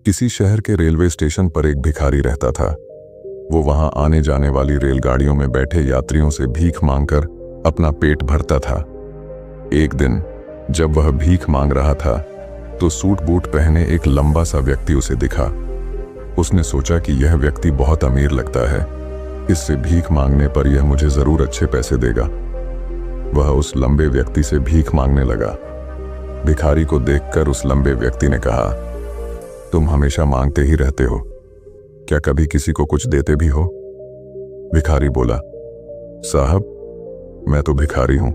किसी शहर के रेलवे स्टेशन पर एक भिखारी रहता था। वो वहां आने जाने वाली रेलगाड़ियों में बैठे यात्रियों से भीख मांगकर अपना पेट भरता था। एक दिन जब वह भीख मांग रहा था तो सूट बूट पहने एक लंबा सा व्यक्ति उसे दिखा। उसने सोचा कि यह व्यक्ति बहुत अमीर लगता है, इससे भीख मांगने पर यह मुझे जरूर अच्छे पैसे देगा। वह उस लंबे व्यक्ति से भीख मांगने लगा। भिखारी को देखकर उस लंबे व्यक्ति ने कहा, तुम हमेशा मांगते ही रहते हो, क्या कभी किसी को कुछ देते भी हो? भिखारी बोला, साहब मैं तो भिखारी हूं,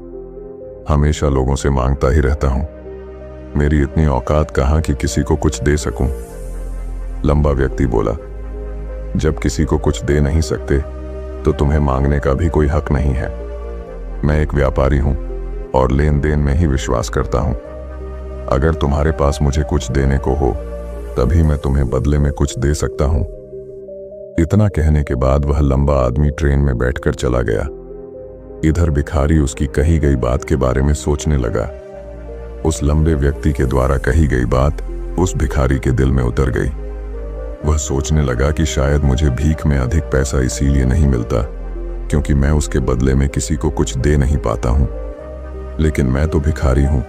हमेशा लोगों से मांगता ही रहता हूं, मेरी इतनी औकात कहां कि किसी को कुछ दे सकूं। लंबा व्यक्ति बोला, जब किसी को कुछ दे नहीं सकते तो तुम्हें मांगने का भी कोई हक नहीं है। मैं एक व्यापारी हूं और लेन देन में ही विश्वास करता हूं। अगर तुम्हारे पास मुझे कुछ देने को हो तभी मैं तुम्हें बदले में कुछ दे सकता हूं। इतना कहने के बाद वह लंबा आदमी ट्रेन में बैठकर चला गया। इधर भिखारी उसकी कही गई बात के बारे में सोचने लगा। उस लंबे व्यक्ति के द्वारा कही गई बात उस भिखारी के दिल में उतर गई। वह सोचने लगा कि शायद मुझे भीख में अधिक पैसा इसीलिए नहीं मिलता क्योंकि मैं उसके बदले में किसी को कुछ दे नहीं पाता हूं। लेकिन मैं तो भिखारी हूं,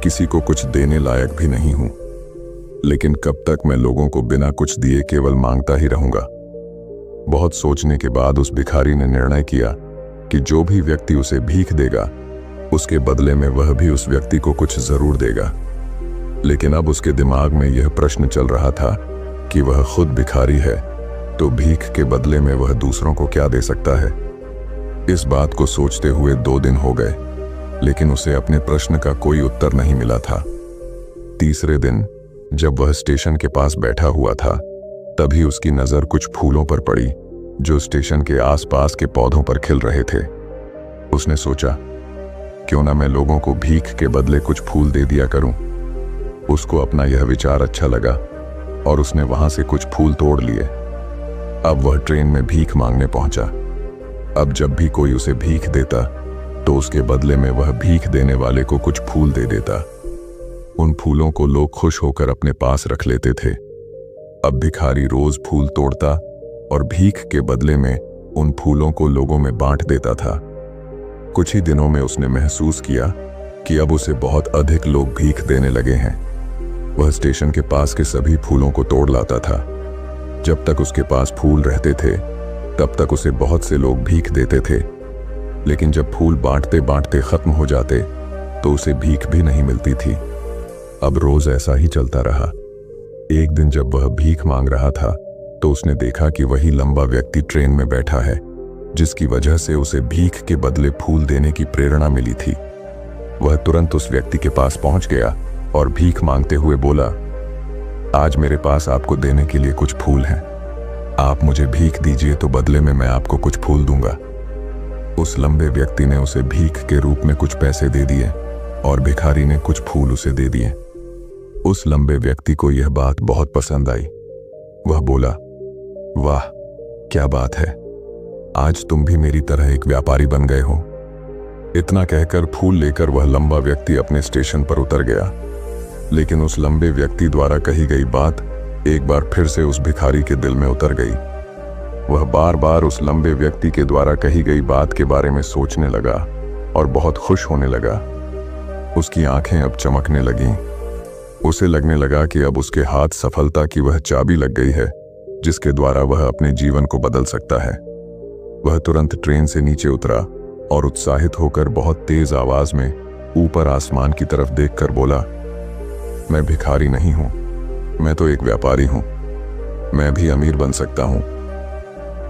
किसी को कुछ देने लायक भी नहीं हूं। लेकिन कब तक मैं लोगों को बिना कुछ दिए केवल मांगता ही रहूंगा? बहुत सोचने के बाद उस भिखारी ने निर्णय किया कि जो भी व्यक्ति उसे भीख देगा उसके बदले में वह भी उस व्यक्ति को कुछ जरूर देगा। लेकिन अब उसके दिमाग में यह प्रश्न चल रहा था कि वह खुद भिखारी है तो भीख के बदले में वह दूसरों को क्या दे सकता है। इस बात को सोचते हुए 2 दिन हो गए, लेकिन उसे अपने प्रश्न का कोई उत्तर नहीं मिला था। तीसरे दिन जब वह स्टेशन के पास बैठा हुआ था तभी उसकी नजर कुछ फूलों पर पड़ी जो स्टेशन के आसपास के पौधों पर खिल रहे थे। उसने सोचा, क्यों ना मैं लोगों को भीख के बदले कुछ फूल दे दिया करूं। उसको अपना यह विचार अच्छा लगा और उसने वहां से कुछ फूल तोड़ लिए। अब वह ट्रेन में भीख मांगने पहुंचा। अब जब भी कोई उसे भीख देता तो उसके बदले में वह भीख देने वाले को कुछ फूल दे देता। उन फूलों को लोग खुश होकर अपने पास रख लेते थे। अब भिखारी रोज फूल तोड़ता और भीख के बदले में उन फूलों को लोगों में बांट देता था। कुछ ही दिनों में उसने महसूस किया कि अब उसे बहुत अधिक लोग भीख देने लगे हैं। वह स्टेशन के पास के सभी फूलों को तोड़ लाता था। जब तक उसके पास फूल रहते थे तब तक उसे बहुत से लोग भीख देते थे, लेकिन जब फूल बांटते बांटते खत्म हो जाते तो उसे भीख भी नहीं मिलती थी। अब रोज ऐसा ही चलता रहा। एक दिन जब वह भीख मांग रहा था तो उसने देखा कि वही लंबा व्यक्ति ट्रेन में बैठा है जिसकी वजह से उसे भीख के बदले फूल देने की प्रेरणा मिली थी। वह तुरंत उस व्यक्ति के पास पहुंच गया और भीख मांगते हुए बोला, आज मेरे पास आपको देने के लिए कुछ फूल हैं, आप मुझे भीख दीजिए तो बदले में मैं आपको कुछ फूल दूंगा। उस लंबे व्यक्ति ने उसे भीख के रूप में कुछ पैसे दे दिए और भिखारी ने कुछ फूल उसे दे दिए। उस लंबे व्यक्ति को यह बात बहुत पसंद आई। वह बोला, वाह क्या बात है, आज तुम भी मेरी तरह एक व्यापारी बन गए हो। इतना कहकर फूल लेकर वह लंबा व्यक्ति अपने स्टेशन पर उतर गया। लेकिन उस लंबे व्यक्ति द्वारा कही गई बात एक बार फिर से उस भिखारी के दिल में उतर गई। वह बार बार उस लंबे व्यक्ति के द्वारा कही गई बात के बारे में सोचने लगा और बहुत खुश होने लगा। उसकी आंखें अब चमकने लगीं। उसे लगने लगा कि अब उसके हाथ सफलता की वह चाबी लग गई है जिसके द्वारा वह अपने जीवन को बदल सकता है। वह तुरंत ट्रेन से नीचे उतरा और उत्साहित होकर बहुत तेज आवाज में ऊपर आसमान की तरफ देखकर बोला, मैं भिखारी नहीं हूं, मैं तो एक व्यापारी हूं, मैं भी अमीर बन सकता हूं।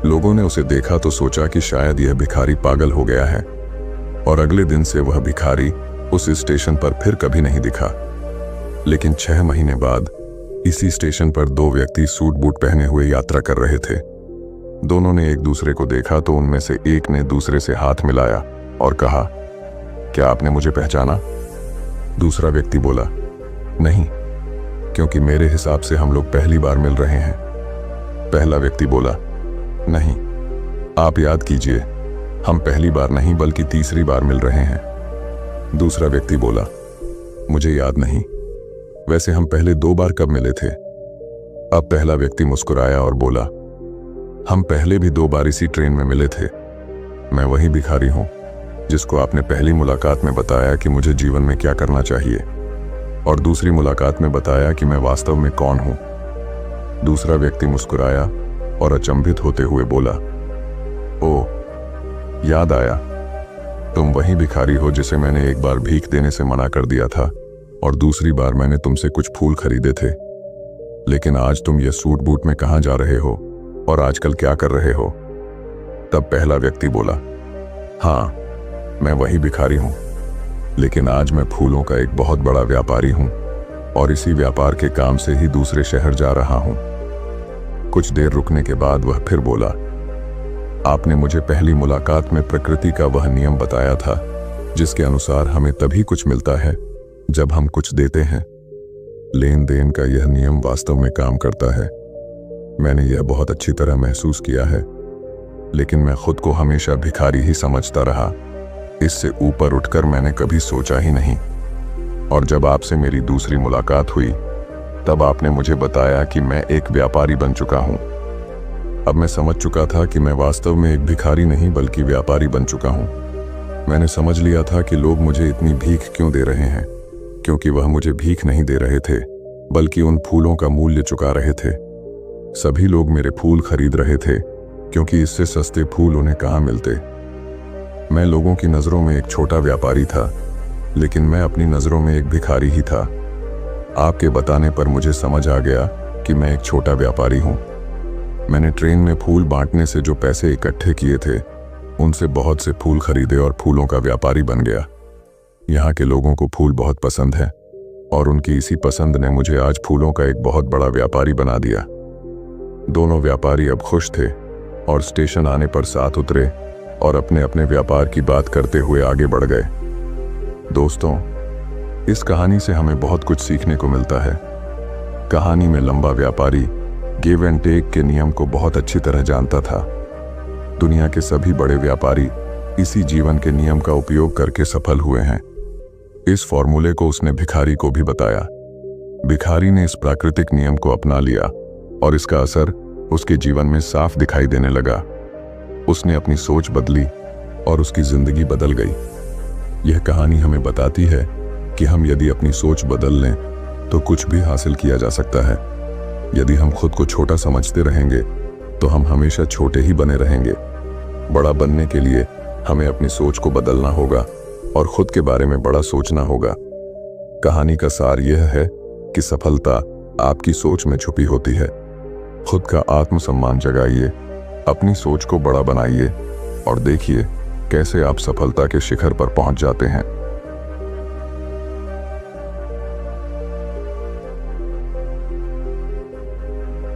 लोगों ने उसे देखा तो सोचा कि शायद यह भिखारी पागल हो गया है और अगले दिन से वह भिखारी उस स्टेशन पर फिर कभी नहीं दिखा। लेकिन 6 महीने बाद इसी स्टेशन पर 2 व्यक्ति सूट बूट पहने हुए यात्रा कर रहे थे। दोनों ने एक दूसरे को देखा तो उनमें से एक ने दूसरे से हाथ मिलाया और कहा, क्या आपने मुझे पहचाना? दूसरा व्यक्ति बोला, नहीं, क्योंकि मेरे हिसाब से हम लोग पहली बार मिल रहे हैं। पहला व्यक्ति बोला, नहीं, आप याद कीजिए, हम पहली बार नहीं बल्कि तीसरी बार मिल रहे हैं। दूसरा व्यक्ति बोला, मुझे याद नहीं, वैसे हम पहले 2 बार कब मिले थे? अब पहला व्यक्ति मुस्कुराया और बोला, हम पहले भी 2 बार इसी ट्रेन में मिले थे। मैं वही भिखारी हूं जिसको आपने पहली मुलाकात में बताया कि मुझे जीवन में क्या करना चाहिए, और दूसरी मुलाकात में बताया कि मैं वास्तव में कौन हूं। दूसरा व्यक्ति मुस्कुराया और अचंभित होते हुए बोला, ओ, याद आया, तुम वही भिखारी हो जिसे मैंने एक बार भीख देने से मना कर दिया था और दूसरी बार मैंने तुमसे कुछ फूल खरीदे थे। लेकिन आज तुम ये सूट बूट में कहाँ जा रहे हो और आजकल क्या कर रहे हो? तब पहला व्यक्ति बोला, हाँ, मैं वही भिखारी हूं, लेकिन आज मैं फूलों का एक बहुत बड़ा व्यापारी हूं और इसी व्यापार के काम से ही दूसरे शहर जा रहा हूं। कुछ देर रुकने के बाद वह फिर बोला, आपने मुझे पहली मुलाकात में प्रकृति का वह नियम बताया था जिसके अनुसार हमें तभी कुछ मिलता है जब हम कुछ देते हैं। लेन देन का यह नियम वास्तव में काम करता है। मैंने यह बहुत अच्छी तरह महसूस किया है, लेकिन मैं खुद को हमेशा भिखारी ही समझता रहा। इससे ऊपर उठकर मैंने कभी सोचा ही नहीं। और जब आपसे मेरी दूसरी मुलाकात हुई तब आपने मुझे बताया कि मैं एक व्यापारी बन चुका हूं। अब मैं समझ चुका था कि मैं वास्तव में एक भिखारी नहीं बल्कि व्यापारी बन चुका हूं। मैंने समझ लिया था कि लोग मुझे इतनी भीख क्यों दे रहे हैं, क्योंकि वह मुझे भीख नहीं दे रहे थे बल्कि उन फूलों का मूल्य चुका रहे थे। सभी लोग मेरे फूल खरीद रहे थे क्योंकि इससे सस्ते फूल उन्हें कहाँ मिलते। मैं लोगों की नज़रों में एक छोटा व्यापारी था, लेकिन मैं अपनी नज़रों में एक भिखारी ही था। आपके बताने पर मुझे समझ आ गया कि मैं एक छोटा व्यापारी हूँ। मैंने ट्रेन में फूल बांटने से जो पैसे इकट्ठे किए थे उनसे बहुत से फूल खरीदे और फूलों का व्यापारी बन गया। यहाँ के लोगों को फूल बहुत पसंद है और उनकी इसी पसंद ने मुझे आज फूलों का एक बहुत बड़ा व्यापारी बना दिया। दोनों व्यापारी अब खुश थे और स्टेशन आने पर साथ उतरे और अपने अपने व्यापार की बात करते हुए आगे बढ़ गए। दोस्तों, इस कहानी से हमें बहुत कुछ सीखने को मिलता है। कहानी में लंबा व्यापारी गिव एंड टेक के नियम को बहुत अच्छी तरह जानता था। दुनिया के सभी बड़े व्यापारी इसी जीवन के नियम का उपयोग करके सफल हुए हैं। इस फॉर्मूले को उसने भिखारी को भी बताया। भिखारी ने इस प्राकृतिक नियम को अपना लिया और इसका असर उसके जीवन में साफ दिखाई देने लगा। उसने अपनी सोच बदली और उसकी जिंदगी बदल गई। यह कहानी हमें बताती है कि हम यदि अपनी सोच बदल लें तो कुछ भी हासिल किया जा सकता है। यदि हम खुद को छोटा समझते रहेंगे तो हम हमेशा छोटे ही बने रहेंगे। बड़ा बनने के लिए हमें अपनी सोच को बदलना होगा और खुद के बारे में बड़ा सोचना होगा। कहानी का सार यह है कि सफलता आपकी सोच में छुपी होती है। खुद का आत्मसम्मान जगाइए, अपनी सोच को बड़ा बनाइए और देखिए कैसे आप सफलता के शिखर पर पहुंच जाते हैं।